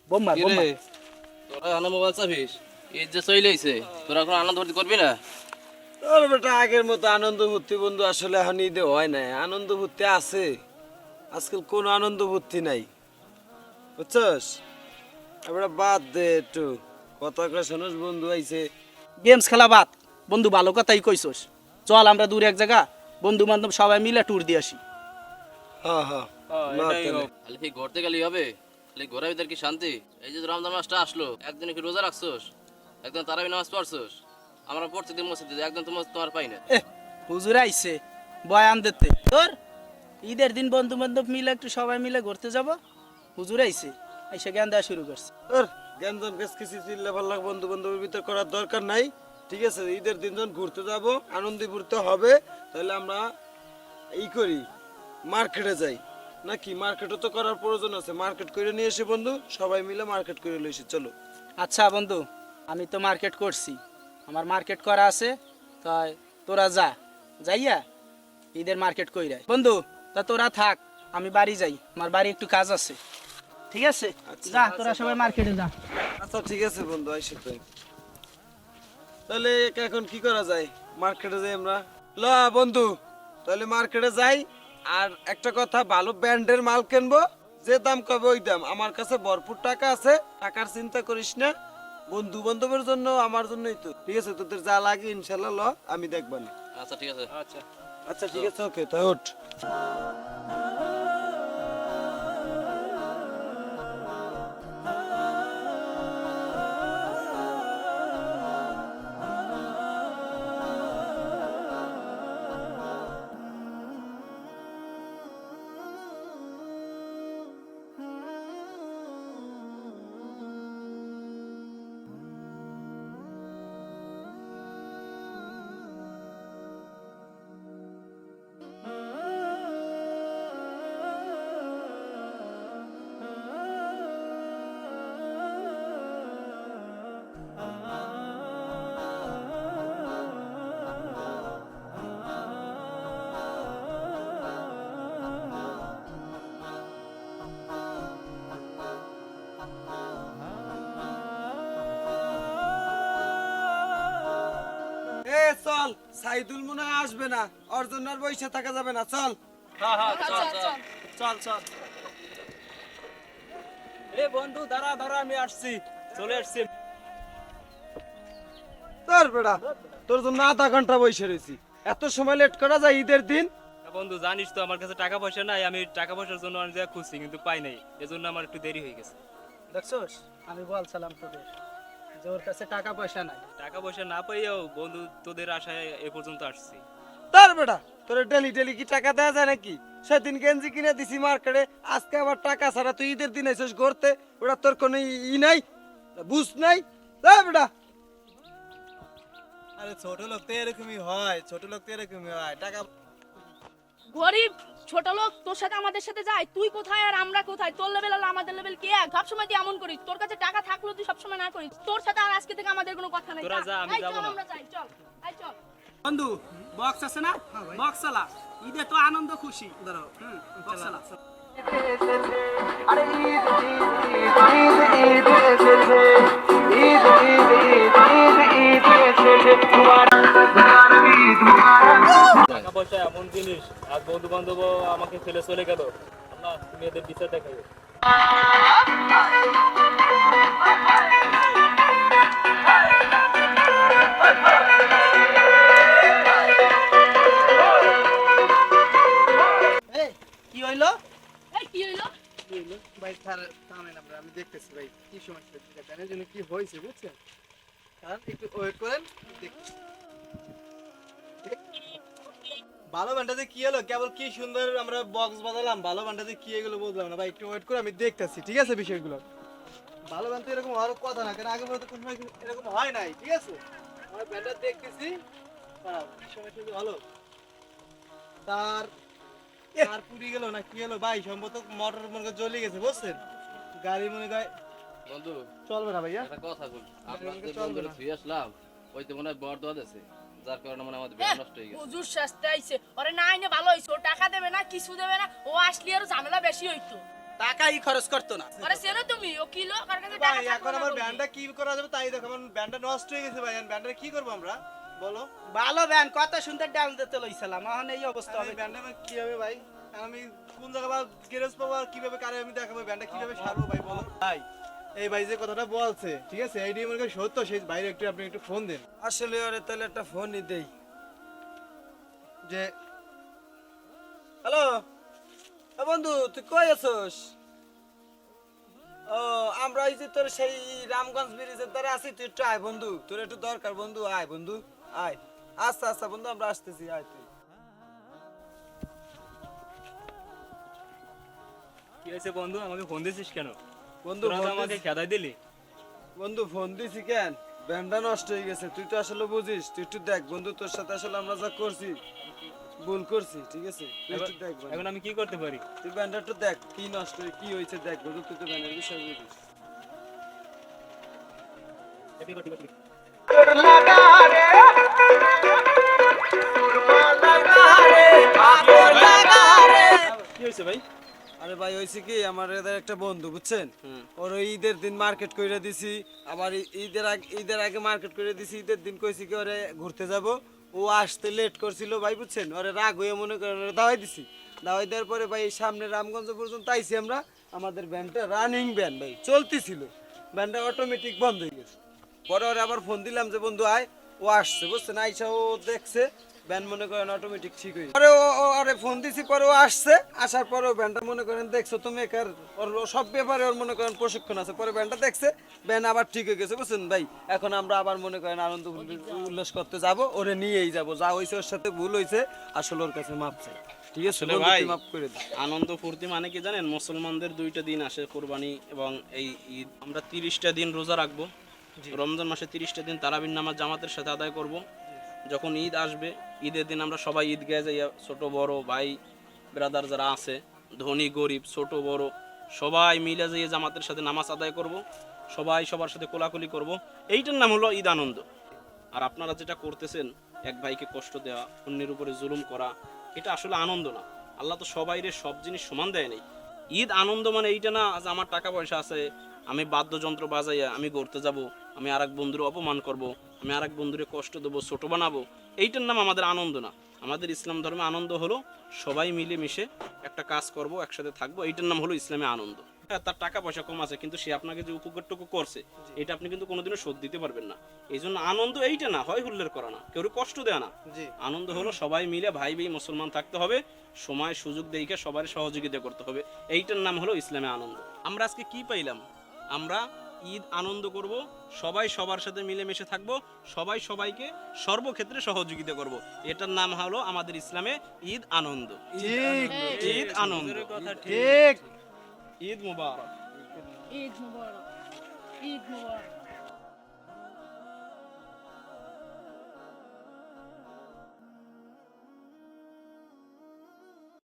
Bomb মার bomb মার। তোরা আনা মোবাইল চাপিস এই যে চইলেইছে তোরা কোনো আনন্দ ভর্তি করবি না? তোর বেটা আগের মতো আনন্দ ভর্তি বন্ধু আসলে এখন ঈদে হয় না। আনন্দ ভর্তি আছে, আজকাল কোনো আনন্দ ভর্তি নাই, বুঝছস? এবার বাদ দে একটু, কথা কয়ে শোনস বন্ধু আইছে। গেমস খেলা বাদ, বন্ধু ভালো কথাই কইছস। চল আমরা দূরে এক জায়গা বন্ধু বান্ধব সবাই মিলে ট্যুর দিয়ে আসি। হ্যাঁ হ্যাঁ না তাহলে। খালি কি ঘুরতে গেলেই হবে? খালি ঘোরা ভিতর কি শান্তি? এই যে রমজান মাসটা আসলো, একদিন কি রোজা রাখছোস? একদিন তারাবি নামাজ পড়ছোস? আমরা পড়তে দিন মসজিদে, একদিন তোমার পাই না। হুজুর আইছে বয়ান দিতে, তোর ঈদের দিন বন্ধু বান্ধব মিলে একটু সবাই মিলে ঘুরতে যাব। হুজুর আইছে, আইসা জ্ঞান দেওয়া শুরু করছে। তোর জ্ঞানজন বেশ কিছু চিল্লা পাল্লা বন্ধু বান্ধবের ভিতর করার দরকার নাই, ঠিক আছে? ঈদের দিন যখন ঘুরতে যাব, আনন্দ ঘুরতে হবে, তাহলে আমরা করি, মার্কেটে যাই নাকি? মার্কেটও তো করার প্রয়োজন আছে, মার্কেট করে নিয়ে এসে বন্ধু সবাই মিলে মার্কেট করে লইছি, চলো। আচ্ছা বন্ধু, আমি তো মার্কেট করছি, আমার মার্কেট করা আছে, তাই তোরা যাইয়া ঈদের মার্কেট কইরা বন্ধু। তা তোরা থাক, আমি বাড়ি যাই, আমার বাড়ি একটু কাজ আছে, ঠিক আছে? যা তোরা সবাই মার্কেটে যা। আচ্ছা ঠিক আছে বন্ধু, আইসি তাই। তাহলে এখন কি করা যায়? মার্কেটে যাই আমরা। ল বন্ধু, তাহলে মার্কেটে যাই। আর একটা কথা, ভালো ব্র্যান্ডের মাল কিনবো, যে দাম কবে ওই দাম। আমার কাছে ভরপুর টাকা আছে, টাকার চিন্তা করিস না। বন্ধু বান্ধবের জন্য, আমার জন্যই তো, ঠিক আছে? তোদের যা লাগে ইনশাল্লাহ ল, আমি দেখবানি। আচ্ছা ঠিক আছে। আচ্ছা আচ্ছা ঠিক আছে, ওকে তাই ওঠ। এ চল, সাইদুল মনে হয় আসবে না, ওর জন্য আর বসে থাকা যাবে না, চল। চল চল। এ বন্ধু দাঁড়া দাঁড়া, আমি আসছি, চলে আসছি। তোর বেড়া, তোর জন্য আধা ঘন্টা বসে রয়েছি, এত সময় লেট করা যায় ঈদের দিন? বন্ধু জানিস তো আমার কাছে টাকা পয়সা নাই, আমি টাকা পয়সার জন্য অনেক জায়গায় খুঁজছি কিন্তু পাই নাই, এজন্য আমার একটু দেরি হয়ে গেছে। দেখছোস, আমি বলছিলাম তোদের যে ওর কাছে টাকা পয়সা নাই। টাকা পয়সা না পাইয়াও বন্ধু তোদের আশায় এ পর্যন্ত আসছি। তোর বেটা, তোর ডেলি ডেলি কি টাকা দেওয়া যায় নাকি? সেদিন গেঞ্জি কিনে দিছি মার্কেটে, আজকে আবার টাকা ছাড়া তুই ঈদের দিন এসেছিস ঘুরতে, ওটা তোর কোনো নাই, বুঝ নাই? তোর বেটা, আরে ছোট লোক তো এরকমই হয়, ছোট লোক তো এরকমই হয়, টাকা গরিব ছোট লোক তোর সাথে আমাদের সাথে যায়, তুই কোথায় আর আমরা কোথায়? তোর লেভেল আর আমাদের লেভেল কি এক? সবসময় তুই এমন করিস, তোর কাছে টাকা থাকলেও তুই সবসময় না করিস। তোর সাথে আর আজকে থেকে আমাদের কোনো কথা নাই। তোরা যা, আমি এই যাবো চল, না। আমরা যাই, চল এই চল। বন্ধু বক্স আছে না, বক্স চালা, ঈদে তো আনন্দ খুশি, দাঁড়াও বক্স চালা। টাকা পয়সা এমন জিনিস, আর বন্ধু বান্ধব আমাকে ফেলে চলে গেল, আল্লাহ তুমি এদের বিচার দেখাবে। এই কি হইলো? এই কি হইলো? ভাই থামেন আপনারা, আমি দেখতেছি ভাই কি সমস্যা, ঠিক আছে? জানেন জন্য কি হয়েছে বুঝছেন? কারণ একটু ওয়েট করেন, দেখছি। ভালো বান্ডাতে কি হলো? কেবল কি সুন্দর আমরা বক্স বাজালাম, ভালো বান্ডাতে কি এগুলো বুঝলাম না ভাই, একটু ওয়েট করে আমি দেখতেছি, ঠিক আছে? বিষয়গুলো ভালো বান্ডা এরকম হওয়ার কথা না, কারণ আগে পরে তো কোনো সময় এরকম হয় নাই, ঠিক আছে? আমরা ব্যান্ডার দেখতেছি, কি সমস্যা যে হলো তার আর পুরি গেল না কি হলো ভাই? সম্ভবত মোটর মনে করে জ্বলে গেছে, বুঝছেন? গাড়ি মনে হয় বন্ধু চলবে না ভাইয়া। একটা কথা বল, আমরা যে চলবে বন্ধুরা না। ধুয়ে আসলাম, ওই তো মনে হয় বর দোয়া দিছে, যার কারণে মনে হয় আমাদের ব্যায়াম নষ্ট হয়ে গেছে। হুজুর শাস্তি আইছে, ওরে না আইনে ভালো হইছে, ও টাকা দেবে না, কিছু দেবে না, ও আসলে আর ঝামেলা বেশি হইতো। টাকাই খরচ করতো না। আরে চেনো তুমি ও কি লোক আর কাছে টাকা ভাই থাকলো এখন না আমার বলি। ব্যান্ডটা কি করা যাবে তাই দেখো, আমার ব্যান্ডটা নষ্ট হয়ে গেছে ভাই, এখন ব্যান্ডটা কি করবো আমরা বলো? ভালো ব্যান কত সুন্দর ডাল দিতে লইছিলাম, এখন এই অবস্থা আমি হবে। ব্যান্ডটা কি হবে ভাই? আমি কোন জায়গা বা গ্যারেজ পাবো আর কিভাবে কারে আমি দেখাবো ব্যান্ডটা কিভাবে সারবো ভাই বলো? ভাই এই ভাই যে কথাটা বলছে ঠিক আছে, এইটি মনে করি সত্য, সেই বাইরে একটু আপনি একটু ফোন দেন আসলে ওরে তাহলে একটা ফোনই দেই। যে হ্যালো বন্ধু, তুই কই আছস? ও আমরা এই যে তোর সেই রামগঞ্জ ব্রিজের ধারে আছি, তুই একটু আয় বন্ধু, তোর একটু দরকার বন্ধু, আয় বন্ধু আয়। আচ্ছা আচ্ছা বন্ধু, আমরা আসতেছি, আয় তুই। কি হয়েছে বন্ধু, আমাকে ফোন দিছিস কেন? বন্ধু তোরা তো ফোন আমাকে দিছি- খেদাই দিলি। বন্ধু ফোন দিছি কেন? ব্যান্ডটা নষ্ট হয়ে গেছে, তুই তো আসলে বুঝিস, তুই একটু দেখ বন্ধু, তোর সাথে আসলে আমরা যা করছি ভুল করছি, ঠিক আছে? তুই একটু দেখ বন্ধু। এখন আমি কি করতে পারি? তুই ব্যান্ডটা একটু দেখ, কি নষ্ট হয়ে কি হয়েছে দেখ বন্ধু, তুই তো ব্যান্ডের বিষয় বুঝিস। কি হয়েছে ভাই? আরে ভাই হয়েছে কি, আমার এদের একটা বন্ধু বুঝছেন, ওর ওই ঈদের দিন মার্কেট কইরা দিছি, আবার ঈদের আগে মার্কেট করে দিছি, ঈদের দিন কইছি কি ওরে ঘুরতে যাব, ও আসতে লেট করছিল ভাই বুঝছেন, ওরে রাগ হয়ে মনে করেন ওরে দাওয়াই দিছি, দাওয়াই দেওয়ার পরে ভাই সামনে রামগঞ্জ পর্যন্ত আইছি আমরা, আমাদের ভ্যানটা রানিং ভ্যান ভাই চলতেছিল, ভ্যানটা অটোমেটিক বন্ধ হয়ে গেছে। পরে ওরে আবার ফোন দিলাম যে বন্ধু আয়, ও আসছে বুঝছেন, আইসা ও দেখছে ব্যান মনে করেন অটোমেটিক ঠিক হয়ে পরে ওরে ফোন দিছি, পরে ও আসছে, আসার পরে ব্যানটা মনে করেন দেখছো তুমি একার, ওর সব ব্যাপারে ওর মনে করেন প্রশিক্ষণ আছে, পরে ব্যানটা দেখছে, ব্যান আবার ঠিক হয়ে গেছে বুঝছেন ভাই। এখন আমরা আবার মনে করেন আনন্দ উল্লাস করতে যাব, ওরে নিয়েই যাব, যা হয়েছে ওর সাথে ভুল হয়েছে, আসলে ওর কাছে মাপ চাই, ঠিক আছে আসলে বন্ধু, ভাই, তুই মাফ করে দিই। আনন্দ ফুর্তি মানে কি জানেন, মুসলমানদের দুইটা দিন আসে, কোরবানি এবং এই ঈদ। আমরা 30টা দিন রোজা রাখবো, রমজান মাসে 30টা দিন তারাবির নামাজ জামাতের সাথে আদায় করব। যখন ঈদ আসবে, ঈদের দিন আমরা সবাই ঈদগাহে যাইয়া, ছোট বড় ভাই ব্রাদার যারা আছে, ধনী গরিব ছোট বড় সবাই মিলে যাইয়া জামাতের সাথে নামাজ আদায় করব, সবাই সবার সাথে কোলাকুলি করব। এইটার নাম হলো ঈদ আনন্দ। আর আপনারা যেটা করতেছেন, এক ভাইকে কষ্ট দেওয়া, অন্যের উপরে জুলুম করা, এটা আসলে আনন্দ না। আল্লাহ তো সবাইরে সব জিনিস সমান দেয় নাই। ঈদ আনন্দ মানে এইটা না যে আমার টাকা পয়সা আছে, আমি বাদ্যযন্ত্র বাজাইয়া আমি ঘুরতে যাব, আমি আরেক বন্ধুর অপমান করব, আমি আরেক বন্ধুরে কষ্ট দেবো, ছোট বানাবো, এইটার নাম আমাদের আনন্দ না। আমাদের ইসলাম ধর্মে আনন্দ হলো সবাই মিলে মিশে একটা কাজ করব, একসাথে থাকবো, এইটার নাম হলো ইসলামে আনন্দ। হ্যাঁ, তার টাকা পয়সা কম আছে, কিন্তু সে আপনাকে যে উপকারটুকু করছে এটা আপনি কিন্তু কোনোদিনও শোধ দিতে পারবেন না। এই জন্য আনন্দ এইটা না, হয় হুল্লের করা না, কেউ কষ্ট দেয় না। জি আনন্দ হলো সবাই মিলে ভাই ভাই মুসলমান থাকতে হবে, সময় সুযোগ দেখে সবার সহযোগিতা করতে হবে, এইটার নাম হলো ইসলামে আনন্দ। আমরা আজকে কি পাইলাম? আমরা ঈদ আনন্দ করব, সবাই সবার সাথে মিলেমিশে থাকবো, সবাই সবাইকে সর্বক্ষেত্রে সহযোগিতা করব, এটার নাম হলো আমাদের ইসলামে ঈদ আনন্দ। ঠিক ঈদ আনন্দ। কথা ঠিক। ঠিক। ঈদ মুবারক। ঈদ মুবারক, ঈদ মুবারক।